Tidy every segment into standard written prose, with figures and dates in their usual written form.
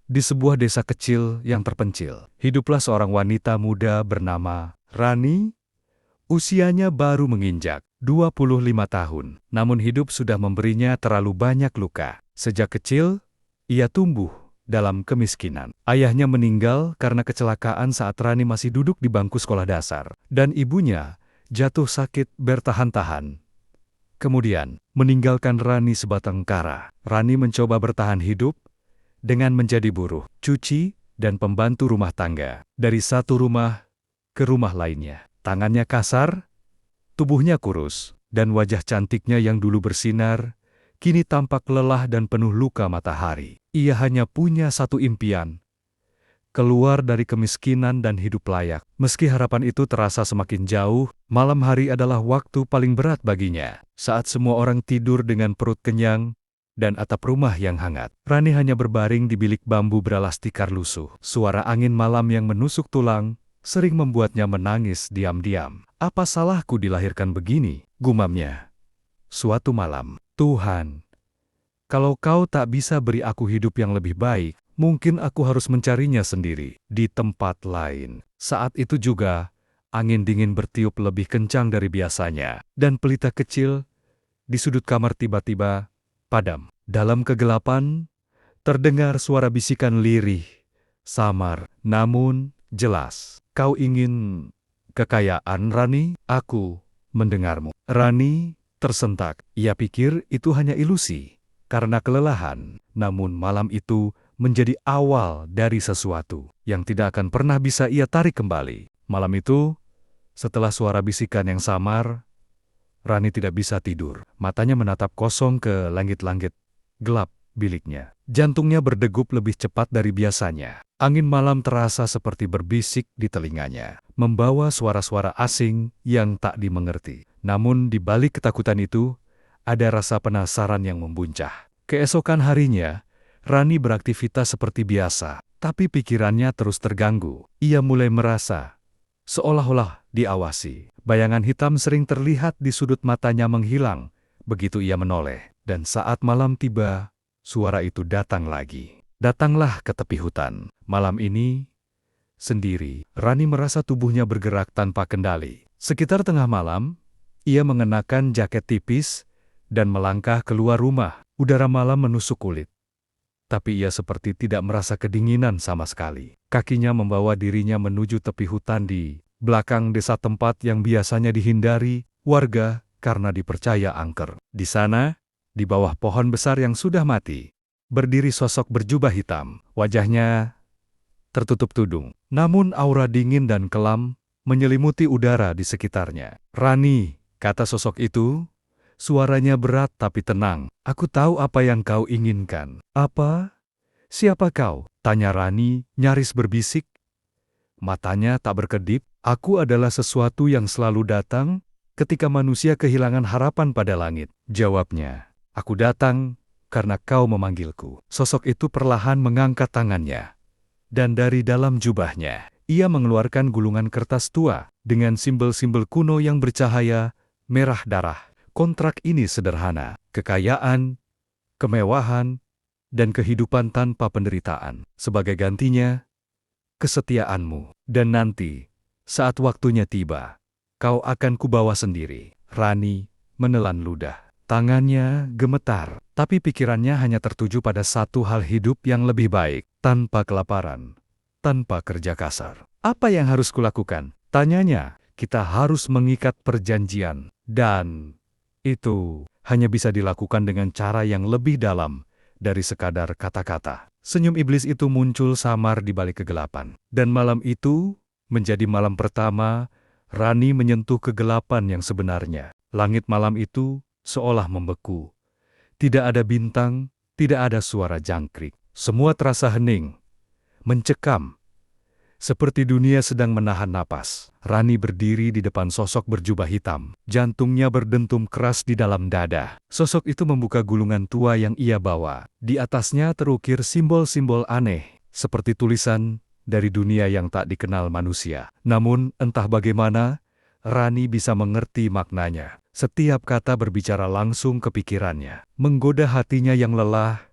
Di sebuah desa kecil yang terpencil, hiduplah seorang wanita muda bernama Rani. Usianya baru menginjak 25 tahun, namun hidup sudah memberinya terlalu banyak luka. Sejak kecil, ia tumbuh dalam kemiskinan. Ayahnya meninggal karena kecelakaan saat Rani masih duduk di bangku sekolah dasar, dan ibunya jatuh sakit bertahan-tahan. Kemudian, meninggalkan Rani sebatang kara. Rani mencoba bertahan hidup dengan menjadi buruh, cuci, dan pembantu rumah tangga. Dari satu rumah ke rumah lainnya. Tangannya kasar, tubuhnya kurus, dan wajah cantiknya yang dulu bersinar, kini tampak lelah dan penuh luka matahari. Ia hanya punya satu impian, keluar dari kemiskinan dan hidup layak. Meski harapan itu terasa semakin jauh, malam hari adalah waktu paling berat baginya. Saat semua orang tidur dengan perut kenyang dan atap rumah yang hangat, Rani hanya berbaring di bilik bambu beralas tikar lusuh. Suara angin malam yang menusuk tulang sering membuatnya menangis diam-diam. "Apa salahku dilahirkan begini?" gumamnya. Suatu malam, "Tuhan, kalau kau tak bisa beri aku hidup yang lebih baik, mungkin aku harus mencarinya sendiri di tempat lain." Saat itu juga, angin dingin bertiup lebih kencang dari biasanya, dan pelita kecil di sudut kamar tiba-tiba padam. Dalam kegelapan, terdengar suara bisikan lirih, samar, namun jelas. "Kau ingin kekayaan, Rani? Aku mendengarmu." Rani tersentak. Ia pikir itu hanya ilusi karena kelelahan. Namun malam itu menjadi awal dari sesuatu yang tidak akan pernah bisa ia tarik kembali. Malam itu, setelah suara bisikan yang samar, Rani tidak bisa tidur. Matanya menatap kosong ke langit-langit gelap biliknya. Jantungnya berdegup lebih cepat dari biasanya. Angin malam terasa seperti berbisik di telinganya, membawa suara-suara asing yang tak dimengerti. Namun di balik ketakutan itu, ada rasa penasaran yang membuncah. Keesokan harinya, Rani beraktivitas seperti biasa, tapi pikirannya terus terganggu. Ia mulai merasa seolah-olah diawasi. Bayangan hitam sering terlihat di sudut matanya menghilang begitu ia menoleh. Dan saat malam tiba, suara itu datang lagi. Datanglah ke tepi hutan. Malam ini, sendiri, Rani merasa tubuhnya bergerak tanpa kendali. Sekitar tengah malam, ia mengenakan jaket tipis dan melangkah keluar rumah. Udara malam menusuk kulit, tapi ia seperti tidak merasa kedinginan sama sekali. Kakinya membawa dirinya menuju tepi hutan di belakang desa, tempat yang biasanya dihindari warga karena dipercaya angker. Di sana, di bawah pohon besar yang sudah mati, berdiri sosok berjubah hitam. Wajahnya tertutup tudung, namun aura dingin dan kelam menyelimuti udara di sekitarnya. "Rani," kata sosok itu, suaranya berat tapi tenang. "Aku tahu apa yang kau inginkan." "Apa? Siapa kau?" tanya Rani, nyaris berbisik. Matanya tak berkedip. "Aku adalah sesuatu yang selalu datang ketika manusia kehilangan harapan pada langit," jawabnya. "Aku datang karena kau memanggilku." Sosok itu perlahan mengangkat tangannya, dan dari dalam jubahnya, ia mengeluarkan gulungan kertas tua dengan simbol-simbol kuno yang bercahaya merah darah. Kontrak ini sederhana: kekayaan, kemewahan, dan kehidupan tanpa penderitaan. Sebagai gantinya, kesetiaanmu. Dan nanti, saat waktunya tiba, kau akan kubawa sendiri. Rani menelan ludah. Tangannya gemetar, tapi pikirannya hanya tertuju pada satu hal: hidup yang lebih baik, tanpa kelaparan, tanpa kerja kasar. "Apa yang harus kulakukan?" tanyanya. "Kita harus mengikat perjanjian, dan itu hanya bisa dilakukan dengan cara yang lebih dalam dari sekadar kata-kata." Senyum iblis itu muncul samar di balik kegelapan. Dan malam itu menjadi malam pertama Rani menyentuh kegelapan yang sebenarnya. Langit malam itu seolah membeku. Tidak ada bintang, tidak ada suara jangkrik. Semua terasa hening, mencekam, seperti dunia sedang menahan napas. Rani berdiri di depan sosok berjubah hitam. Jantungnya berdentum keras di dalam dada. Sosok itu membuka gulungan tua yang ia bawa. Di atasnya terukir simbol-simbol aneh, seperti tulisan dari dunia yang tak dikenal manusia. Namun, entah bagaimana, Rani bisa mengerti maknanya. Setiap kata berbicara langsung ke pikirannya, menggoda hatinya yang lelah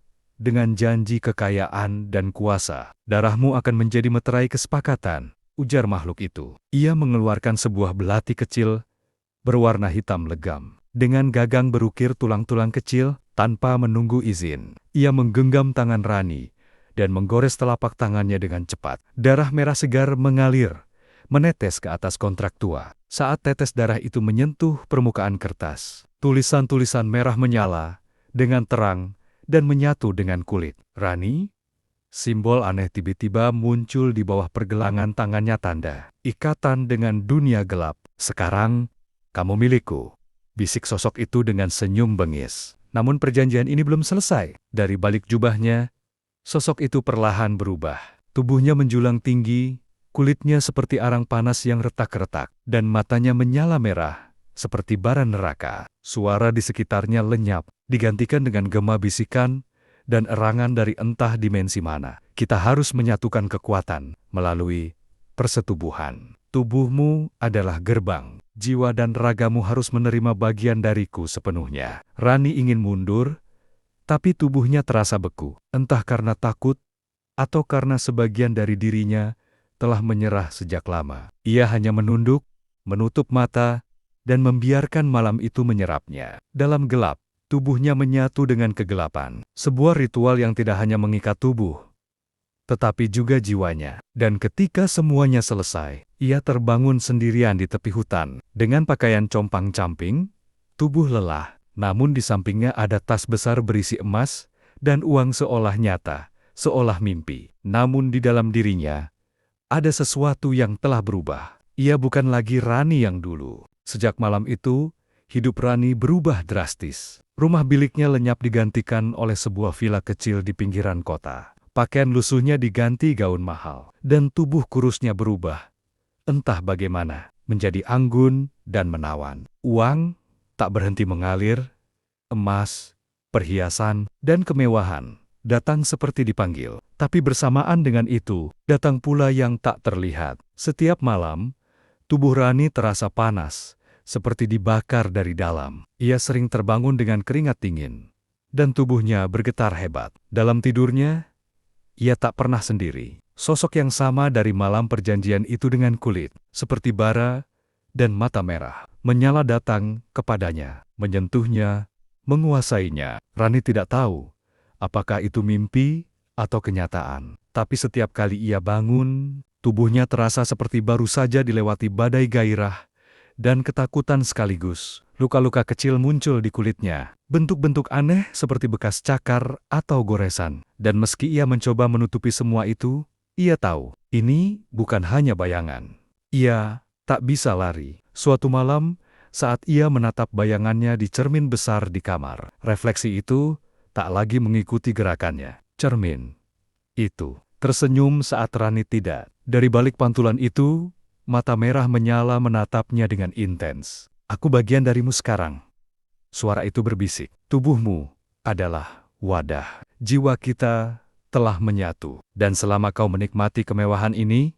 dengan janji kekayaan dan kuasa. Darahmu akan menjadi meterai kesepakatan, ujar makhluk itu. Ia mengeluarkan sebuah belati kecil berwarna hitam legam. Dengan gagang berukir tulang-tulang kecil, tanpa menunggu izin, ia menggenggam tangan Rani dan menggores telapak tangannya dengan cepat. Darah merah segar mengalir, menetes ke atas kontrak tua. Saat tetes darah itu menyentuh permukaan kertas, tulisan-tulisan merah menyala dengan terang dan menyatu dengan kulit. Rani, simbol aneh tiba-tiba muncul di bawah pergelangan tangannya, tanda ikatan dengan dunia gelap. Sekarang, kamu milikku, bisik sosok itu dengan senyum bengis. Namun perjanjian ini belum selesai. Dari balik jubahnya, sosok itu perlahan berubah. Tubuhnya menjulang tinggi, kulitnya seperti arang panas yang retak-retak, dan matanya menyala merah seperti bara neraka. Suara di sekitarnya lenyap, digantikan dengan gema bisikan dan erangan dari entah dimensi mana. Kita harus menyatukan kekuatan melalui persetubuhan. Tubuhmu adalah gerbang, jiwa dan ragamu harus menerima bagian dariku sepenuhnya. Rani ingin mundur, tapi tubuhnya terasa beku, entah karena takut atau karena sebagian dari dirinya telah menyerah sejak lama. Ia hanya menunduk, menutup mata, dan membiarkan malam itu menyerapnya. Dalam gelap, tubuhnya menyatu dengan kegelapan. Sebuah ritual yang tidak hanya mengikat tubuh, tetapi juga jiwanya. Dan ketika semuanya selesai, ia terbangun sendirian di tepi hutan. Dengan pakaian compang-camping, tubuh lelah, namun di sampingnya ada tas besar berisi emas dan uang seolah nyata, seolah mimpi. Namun di dalam dirinya, ada sesuatu yang telah berubah. Ia bukan lagi Rani yang dulu. Sejak malam itu, hidup Rani berubah drastis. Rumah biliknya lenyap digantikan oleh sebuah villa kecil di pinggiran kota. Pakaian lusuhnya diganti gaun mahal, dan tubuh kurusnya berubah, entah bagaimana, menjadi anggun dan menawan. Uang tak berhenti mengalir, emas, perhiasan, dan kemewahan datang seperti dipanggil. Tapi bersamaan dengan itu, datang pula yang tak terlihat. Setiap malam, tubuh Rani terasa panas, seperti dibakar dari dalam. Ia sering terbangun dengan keringat dingin, dan tubuhnya bergetar hebat. Dalam tidurnya, ia tak pernah sendiri. Sosok yang sama dari malam perjanjian itu dengan kulit seperti bara dan mata merah menyala datang kepadanya, menyentuhnya, menguasainya. Rani tidak tahu apakah itu mimpi atau kenyataan. Tapi setiap kali ia bangun, tubuhnya terasa seperti baru saja dilewati badai gairah dan ketakutan sekaligus. Luka-luka kecil muncul di kulitnya, bentuk-bentuk aneh seperti bekas cakar atau goresan. Dan meski ia mencoba menutupi semua itu, ia tahu ini bukan hanya bayangan. Ia tak bisa lari. Suatu malam, saat ia menatap bayangannya di cermin besar di kamar, refleksi itu tak lagi mengikuti gerakannya. Cermin itu tersenyum saat Rani tidak. Dari balik pantulan itu, mata merah menyala menatapnya dengan intens. Aku bagian darimu sekarang. Suara itu berbisik. Tubuhmu adalah wadah. Jiwa kita telah menyatu. Dan selama kau menikmati kemewahan ini,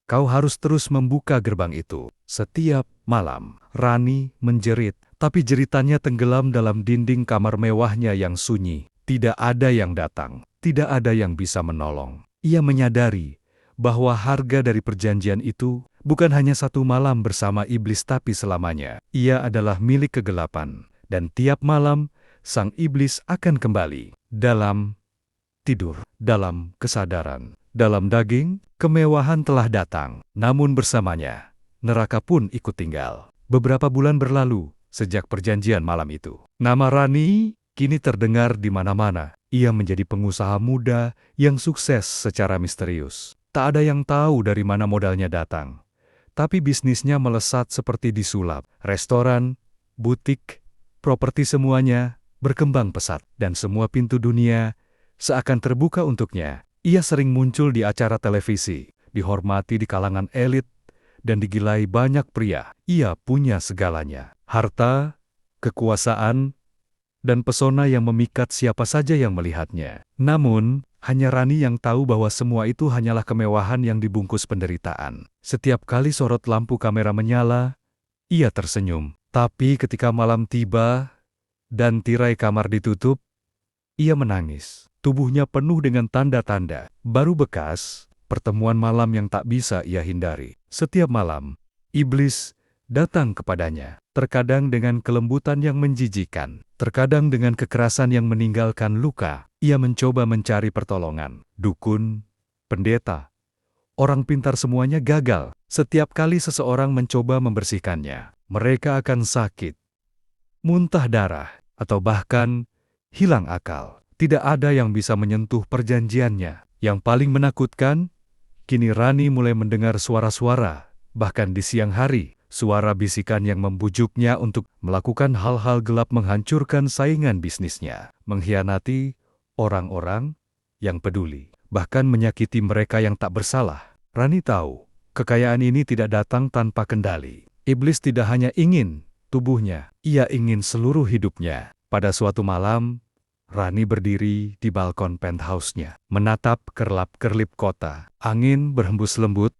kau harus terus membuka gerbang itu. Setiap malam, Rani menjerit. Tapi jeritannya tenggelam dalam dinding kamar mewahnya yang sunyi. Tidak ada yang datang. Tidak ada yang bisa menolong. Ia menyadari bahwa harga dari perjanjian itu bukan hanya satu malam bersama iblis tapi selamanya. Ia adalah milik kegelapan, dan tiap malam sang iblis akan kembali. Dalam tidur, dalam kesadaran, dalam daging, kemewahan telah datang. Namun bersamanya, neraka pun ikut tinggal. Beberapa bulan berlalu sejak perjanjian malam itu. Nama Rani kini terdengar di mana-mana. Ia menjadi pengusaha muda yang sukses secara misterius. Tak ada yang tahu dari mana modalnya datang. Tapi bisnisnya melesat seperti disulap. Restoran, butik, properti semuanya berkembang pesat. Dan semua pintu dunia seakan terbuka untuknya. Ia sering muncul di acara televisi, dihormati di kalangan elit, dan digilai banyak pria. Ia punya segalanya. Harta, kekuasaan, dan pesona yang memikat siapa saja yang melihatnya. Namun, hanya Rani yang tahu bahwa semua itu hanyalah kemewahan yang dibungkus penderitaan. Setiap kali sorot lampu kamera menyala, ia tersenyum. Tapi ketika malam tiba dan tirai kamar ditutup, ia menangis. Tubuhnya penuh dengan tanda-tanda, baru bekas, pertemuan malam yang tak bisa ia hindari. Setiap malam, iblis datang kepadanya, terkadang dengan kelembutan yang menjijikan, terkadang dengan kekerasan yang meninggalkan luka. Ia mencoba mencari pertolongan. Dukun, pendeta, orang pintar semuanya gagal. Setiap kali seseorang mencoba membersihkannya, mereka akan sakit, muntah darah, atau bahkan hilang akal. Tidak ada yang bisa menyentuh perjanjiannya. Yang paling menakutkan, kini Rani mulai mendengar suara-suara, bahkan di siang hari, suara bisikan yang membujuknya untuk melakukan hal-hal gelap, menghancurkan saingan bisnisnya, mengkhianati orang-orang yang peduli, bahkan menyakiti mereka yang tak bersalah. Rani tahu, kekayaan ini tidak datang tanpa kendali. Iblis tidak hanya ingin tubuhnya, ia ingin seluruh hidupnya. Pada suatu malam, Rani berdiri di balkon penthouse-nya, menatap kerlap-kerlip kota. Angin berhembus lembut,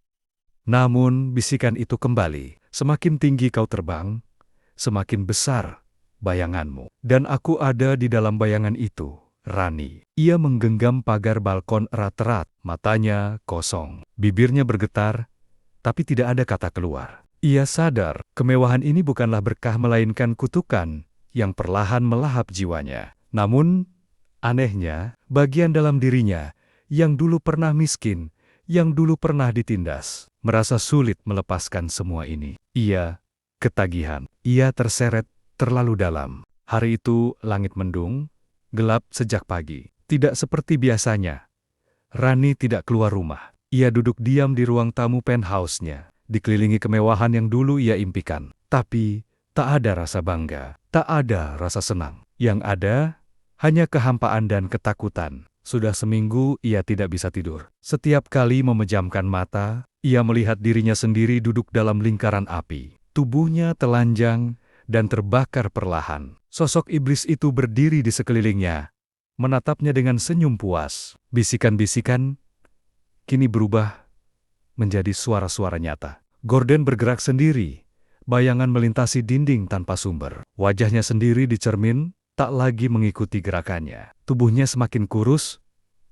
namun bisikan itu kembali. Semakin tinggi kau terbang, semakin besar bayanganmu. Dan aku ada di dalam bayangan itu, Rani. Ia menggenggam pagar balkon erat-erat, matanya kosong. Bibirnya bergetar, tapi tidak ada kata keluar. Ia sadar, kemewahan ini bukanlah berkah melainkan kutukan yang perlahan melahap jiwanya. Namun, anehnya, bagian dalam dirinya yang dulu pernah miskin, yang dulu pernah ditindas, merasa sulit melepaskan semua ini. Ia ketagihan, ia terseret terlalu dalam. Hari itu langit mendung, gelap sejak pagi. Tidak seperti biasanya, Rani tidak keluar rumah. Ia duduk diam di ruang tamu penthouse-nya, dikelilingi kemewahan yang dulu ia impikan. Tapi, tak ada rasa bangga, tak ada rasa senang. Yang ada hanya kehampaan dan ketakutan. Sudah seminggu ia tidak bisa tidur. Setiap kali memejamkan mata, ia melihat dirinya sendiri duduk dalam lingkaran api. Tubuhnya telanjang dan terbakar perlahan. Sosok iblis itu berdiri di sekelilingnya, menatapnya dengan senyum puas. Bisikan-bisikan kini berubah menjadi suara-suara nyata. Gordon bergerak sendiri, bayangan melintasi dinding tanpa sumber. Wajahnya sendiri di cermin, tak lagi mengikuti gerakannya. Tubuhnya semakin kurus,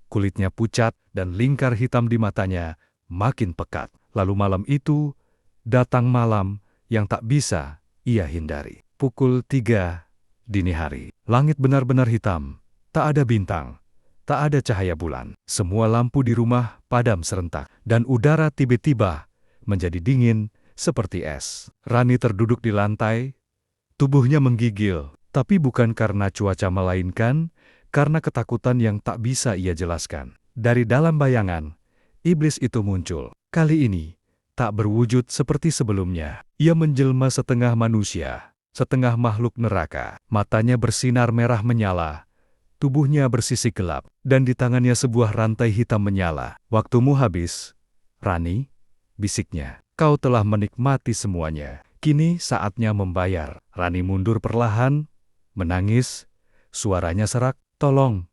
kulitnya pucat, dan lingkar hitam di matanya makin pekat. Lalu malam itu, datang malam yang tak bisa ia hindari. Pukul 3 dini hari. Langit benar-benar hitam, tak ada bintang, tak ada cahaya bulan. Semua lampu di rumah padam serentak, dan udara tiba-tiba menjadi dingin seperti es. Rani terduduk di lantai, tubuhnya menggigil. Tapi bukan karena cuaca melainkan, karena ketakutan yang tak bisa ia jelaskan. Dari dalam bayangan, iblis itu muncul. Kali ini, tak berwujud seperti sebelumnya. Ia menjelma setengah manusia, setengah makhluk neraka. Matanya bersinar merah menyala, tubuhnya bersisik gelap, dan di tangannya sebuah rantai hitam menyala. Waktumu habis, Rani, bisiknya. Kau telah menikmati semuanya. Kini saatnya membayar. Rani mundur perlahan, menangis, suaranya serak, tolong,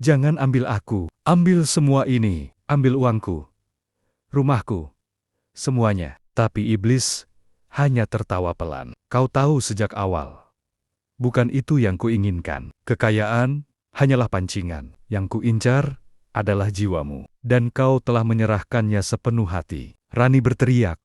jangan ambil aku, ambil semua ini, ambil uangku, rumahku, semuanya. Tapi iblis hanya tertawa pelan. Kau tahu sejak awal, bukan itu yang kuinginkan. Kekayaan hanyalah pancingan, yang kuincar adalah jiwamu, dan kau telah menyerahkannya sepenuh hati. Rani berteriak,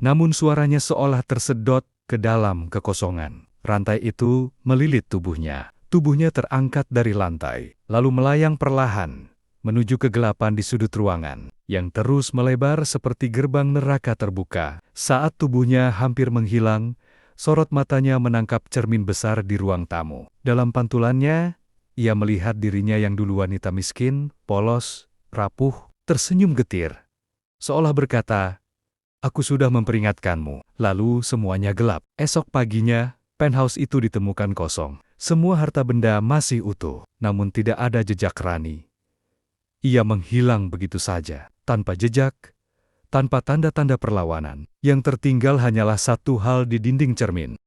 namun suaranya seolah tersedot ke dalam kekosongan. Rantai itu melilit tubuhnya. Tubuhnya terangkat dari lantai, lalu melayang perlahan menuju kegelapan di sudut ruangan, yang terus melebar seperti gerbang neraka terbuka. Saat tubuhnya hampir menghilang, sorot matanya menangkap cermin besar di ruang tamu. Dalam pantulannya, ia melihat dirinya yang dulu wanita miskin, polos, rapuh, tersenyum getir, seolah berkata, "Aku sudah memperingatkanmu." Lalu semuanya gelap. Esok paginya, penthouse itu ditemukan kosong. Semua harta benda masih utuh, namun tidak ada jejak Rani. Ia menghilang begitu saja, tanpa jejak, tanpa tanda-tanda perlawanan. Yang tertinggal hanyalah satu hal di dinding cermin.